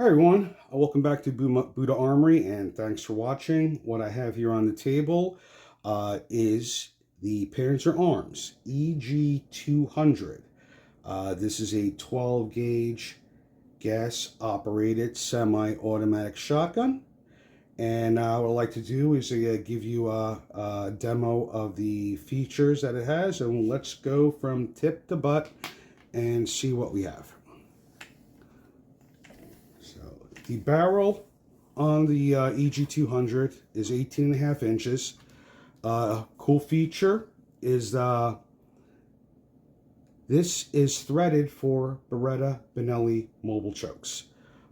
Hi everyone, welcome back to Buddha Armory, and thanks for watching. What I have here on the table is the Panzer Arms EG200. This is a 12 gauge gas operated semi-automatic shotgun, and what I'd like to do is give you a demo of the features that it has, and let's go from tip to butt and see what we have. The barrel on the EG200 is 18.5 inches. Cool feature is this is threaded for Beretta Benelli mobile chokes.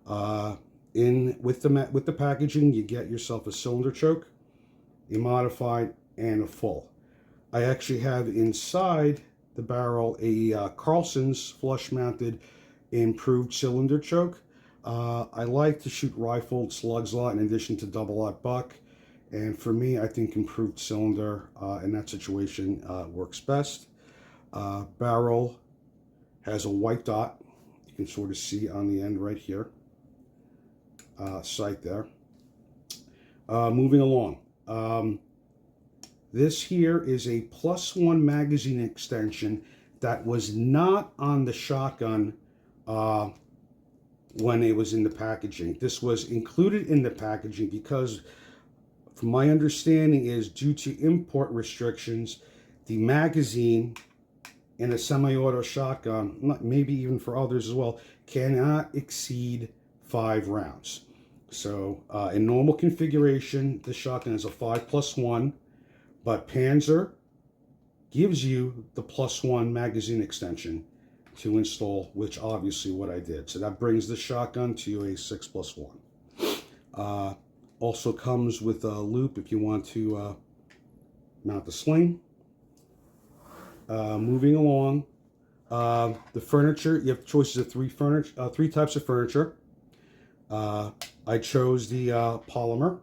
With the packaging, you get yourself a cylinder choke, a modified, and a full. I actually have inside the barrel a Carlson's flush-mounted improved cylinder choke. I like to shoot rifled slugs a lot in addition to double-aught buck, and for me I think improved cylinder in that situation works best. Barrel has a white dot, you can sort of see on the end right here, sight there. Moving along, this here is a +1 magazine extension that was not on the shotgun when it was in the packaging. This was included in the packaging because, from my understanding, is due to import restrictions, the magazine in a semi-auto shotgun, maybe even for others as well, cannot exceed 5 rounds. So in normal configuration, the shotgun is a 5+1, but Panzer gives you the +1 magazine extension to install, which obviously what I did. So that brings the shotgun to a 6+1. Also comes with a loop if you want to mount the sling. Moving along, the furniture, you have choices of three types of furniture. I chose the polymer.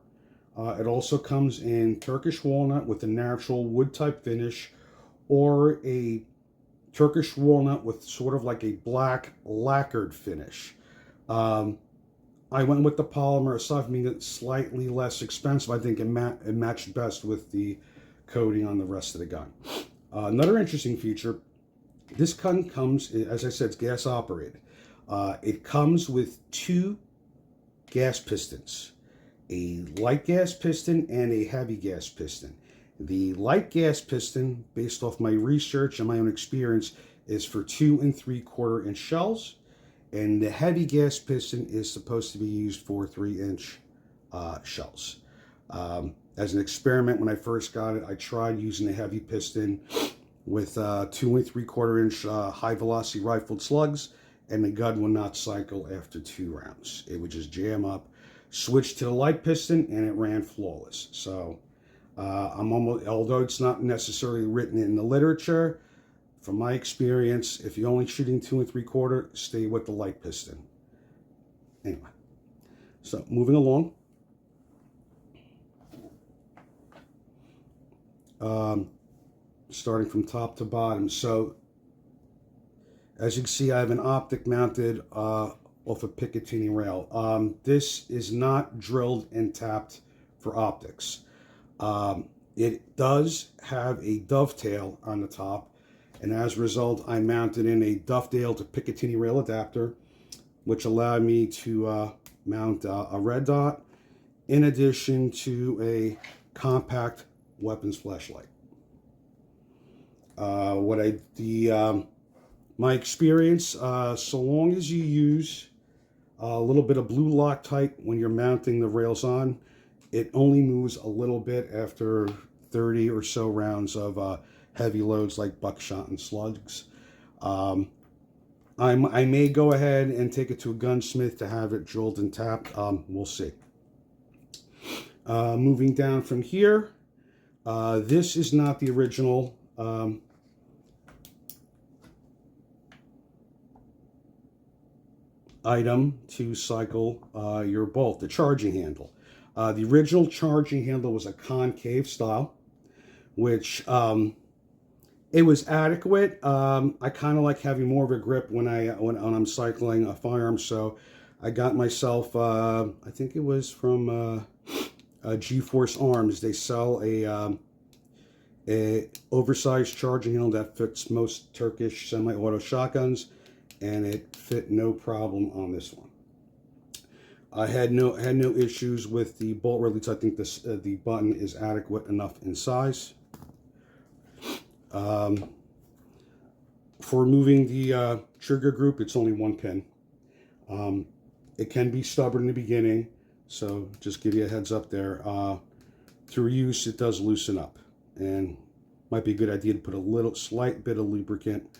It also comes in Turkish walnut with a natural wood type finish, or a Turkish walnut with sort of like a black lacquered finish. I went with the polymer. Aside from being slightly less expensive, I think it matched best with the coating on the rest of the gun. Another interesting feature, this gun comes, as I said, it's gas operated. It comes with 2 gas pistons, a light gas piston and a heavy gas piston. The light gas piston, based off my research and my own experience, is for 2 3/4 inch shells, and the heavy gas piston is supposed to be used for 3-inch shells. As an experiment, when I first got it, I tried using the heavy piston with 2 3/4 inch high velocity rifled slugs, and the gun would not cycle after 2 rounds. It would just jam up. Switched to the light piston, and it ran flawless. So although it's not necessarily written in the literature, from my experience, if you're only shooting 2 3/4, stay with the light piston. Anyway, so moving along. Starting from top to bottom. So, as you can see, I have an optic mounted off a Picatinny rail. This is not drilled and tapped for optics. It does have a dovetail on the top, and as a result, I mounted in a dovetail to Picatinny rail adapter, which allowed me to mount a red dot in addition to a compact weapons flashlight. My experience, so long as you use a little bit of blue Loctite when you're mounting the rails on, it only moves a little bit after 30 or so rounds of heavy loads like buckshot and slugs. I may go ahead and take it to a gunsmith to have it drilled and tapped. We'll see. Moving down from here, this is not the original item to cycle your bolt, the charging handle. The original charging handle was a concave style, which it was adequate. I kind of like having more of a grip when I'm cycling a firearm, so I got myself, I think it was from G-Force Arms. They sell a oversized charging handle that fits most Turkish semi-auto shotguns, and it fit no problem on this one. I had no issues with the bolt release. I think this the button is adequate enough in size. For removing the trigger group, it's only one pin. It can be stubborn in the beginning, so just give you a heads up there. Through use, it does loosen up, and might be a good idea to put a slight bit of lubricant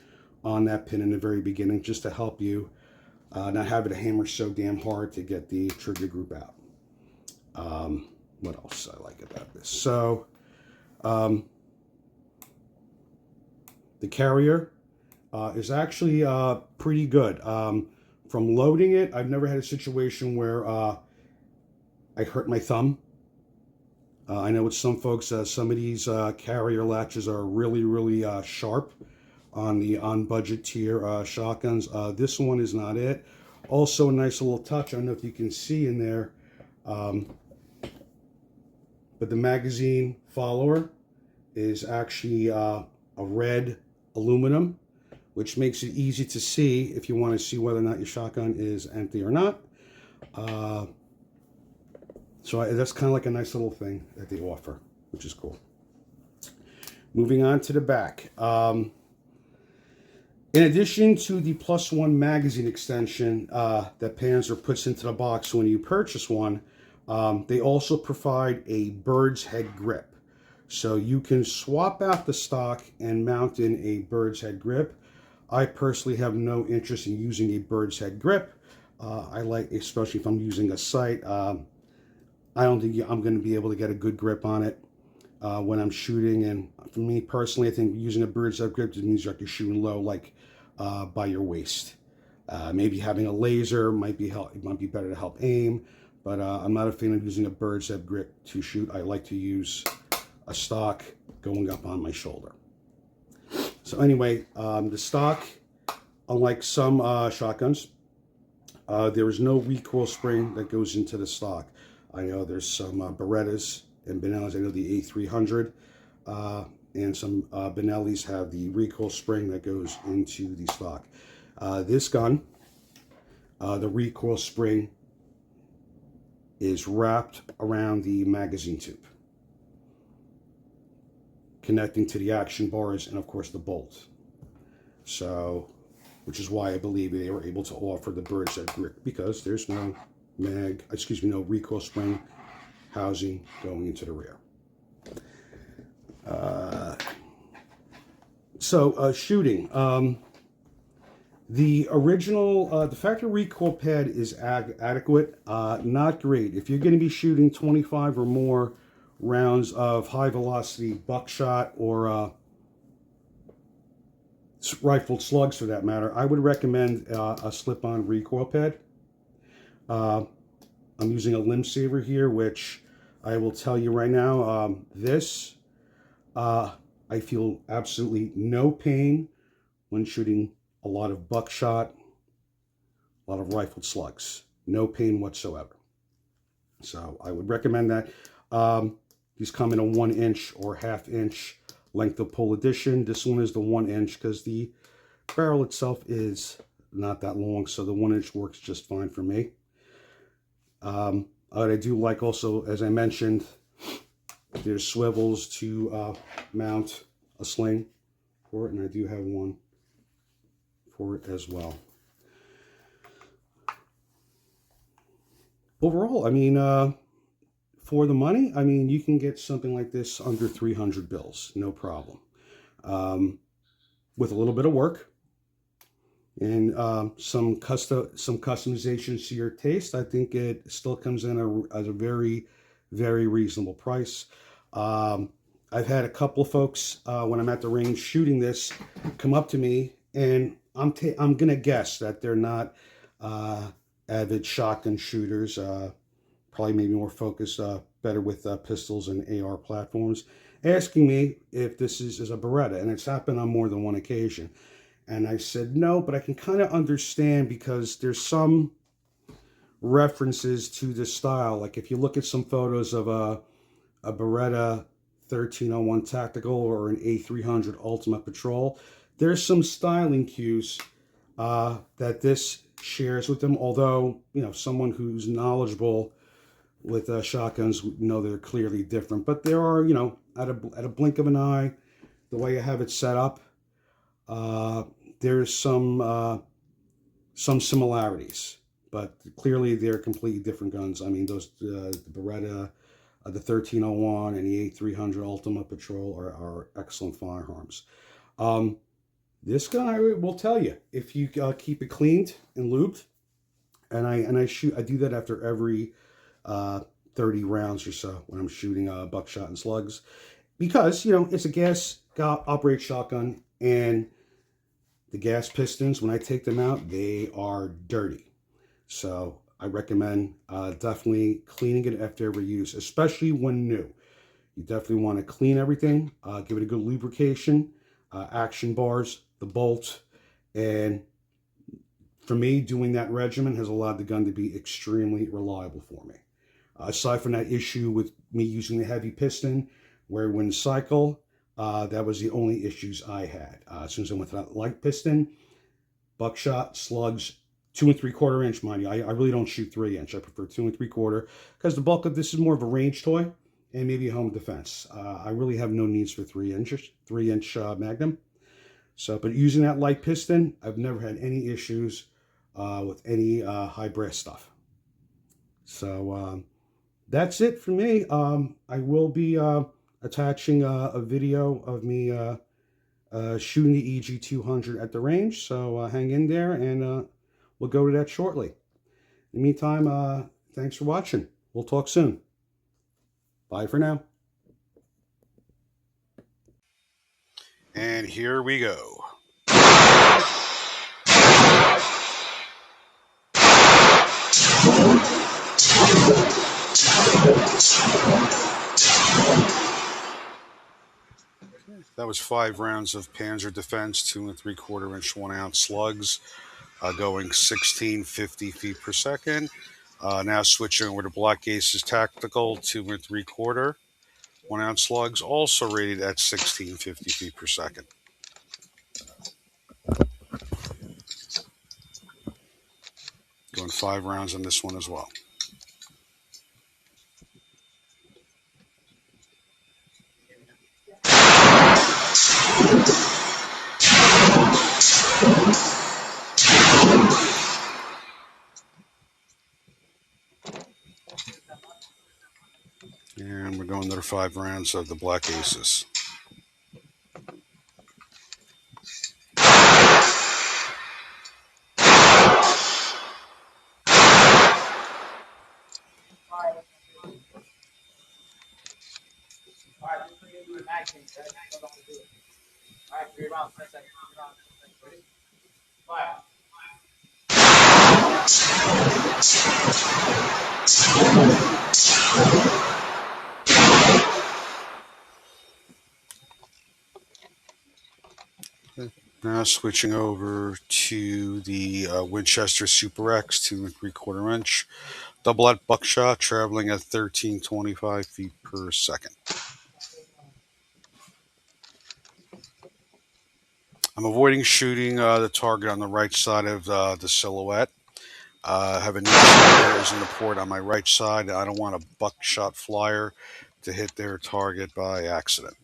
on that pin in the very beginning, just to help you not have it hammer so damn hard to get the trigger group out. What else I like about this? So the carrier is actually pretty good. From loading it, I've never had a situation where I hurt my thumb. I know with some folks, some of these carrier latches are really sharp on the on-budget tier shotguns. This one is not it. Also a nice little touch, I don't know if you can see in there, but the magazine follower is actually a red aluminum, which makes it easy to see if you want to see whether or not your shotgun is empty or not. So that's kind of like a nice little thing that they offer, which is cool. Moving on to the back. In addition to the +1 magazine extension that Panzer puts into the box when you purchase one, they also provide a bird's head grip. So you can swap out the stock and mount in a bird's head grip. I personally have no interest in using a bird's head grip. I like, especially if I'm using a sight, I don't think I'm going to be able to get a good grip on it when I'm shooting. And for me personally, I think using a bird's head grip means you're actually shooting low, like by your waist. Maybe having a laser might be better to help aim, but I'm not a fan of using a bird's head grip to shoot. I like to use a stock going up on my shoulder. So anyway, the stock, unlike some shotguns, there is no recoil spring that goes into the stock. I know there's some Berettas and Benellis. I know the A300 and some Benellis have the recoil spring that goes into the stock. This gun, the recoil spring is wrapped around the magazine tube, connecting to the action bars and of course the bolt. So, which is why I believe they were able to offer the bird's head grip, because there's no no recoil spring housing going into the rear. Shooting. The original, the factory recoil pad is adequate, not great. If you're going to be shooting 25 or more rounds of high velocity buckshot or rifled slugs for that matter, I would recommend a slip-on recoil pad. I'm using a limb saver here, which I will tell you right now, I feel absolutely no pain when shooting a lot of buckshot, a lot of rifled slugs. No pain whatsoever. So I would recommend that. These come in a 1-inch or 1/2-inch length of pull edition. This one is the 1-inch because the barrel itself is not that long, so the 1-inch works just fine for me. What I do like also, as I mentioned, there's swivels to mount a sling for it, and I do have one for it as well. Overall, I mean, for the money, I mean, you can get something like this under 300 bills, no problem. With a little bit of work and some customizations to your taste, I think it still comes in at a very, very reasonable price. I've had a couple of folks when I'm at the range shooting this come up to me, and I'm gonna guess that they're not avid shotgun shooters. Probably maybe more focused, better with pistols and AR platforms, asking me if this is a Beretta, and it's happened on more than one occasion. And I said no, but I can kind of understand, because there's some references to the style. Like if you look at some photos of a Beretta 1301 Tactical or an A300 Ultimate Patrol, there's some styling cues that this shares with them. Although, you know, someone who's knowledgeable with shotguns know they're clearly different. But there are, you know, at a blink of an eye, the way I have it set up, there's some similarities. But clearly they're completely different guns. I mean, those the Beretta, the 1301 and the A300 Ultimate Patrol are excellent firearms. This gun, I will tell you, if you keep it cleaned and lubed, and I do that after every 30 rounds or so when I'm shooting buckshot and slugs, because, you know, it's a gas operated shotgun, and the gas pistons, when I take them out, they are dirty. So I recommend definitely cleaning it after every use, especially when new. You definitely want to clean everything, give it a good lubrication, action bars, the bolt, and for me, doing that regimen has allowed the gun to be extremely reliable for me. Aside from that issue with me using the heavy piston, where when cycle, that was the only issues I had. As soon as I went to that light piston, buckshot, slugs, 2 3/4 inch, mind you. I really don't shoot 3-inch. I prefer 2 3/4 because the bulk of this is more of a range toy and maybe a home defense. I really have no needs for 3-inch Magnum. So, but using that light piston, I've never had any issues with any high brass stuff. So that's it for me. I will be attaching a video of me shooting the EG200 at the range. So hang in there, and we'll go to that shortly. In the meantime, thanks for watching. We'll talk soon. Bye for now. And here we go. That was 5 rounds of Panzer Defense 2 3/4 inch 1-ounce slugs, going 1650 feet per second. Now switching over to Black Aces Tactical 2 3/4 1-ounce slugs, also rated at 1650 feet per second. Going 5 rounds on this one as well. And we're going another 5 rounds of the Black Aces. Alright, 3 rounds, 10 seconds. 3 rounds, 10 seconds. Ready? Fire. Now switching over to the Winchester Super X 2 3/4 inch double at buckshot, traveling at 1325 feet per second. I'm avoiding shooting the target on the right side of the silhouette. I have a new shooter in the port on my right side. I don't want a buckshot flyer to hit their target by accident.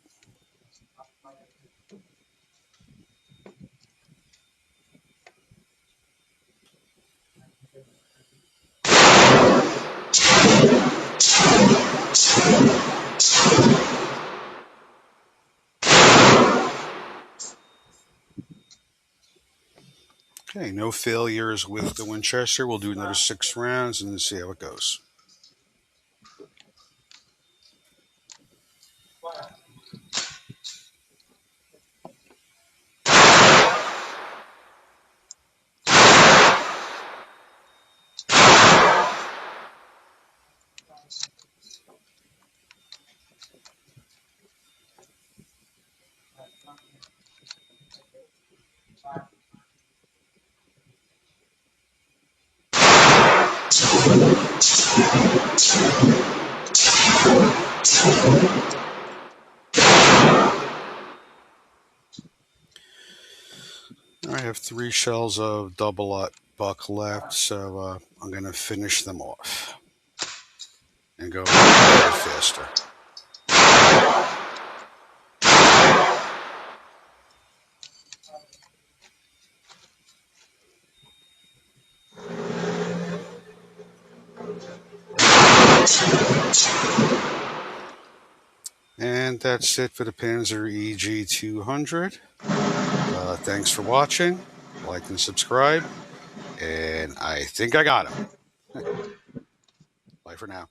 Okay, no failures with the Winchester. We'll do another 6 rounds and see how it goes. I have 3 shells of double buck left, so I'm going to finish them off and go a little faster. And that's it for the Panzer EG200. Thanks for watching. Like and subscribe. And I think I got him. Bye for now.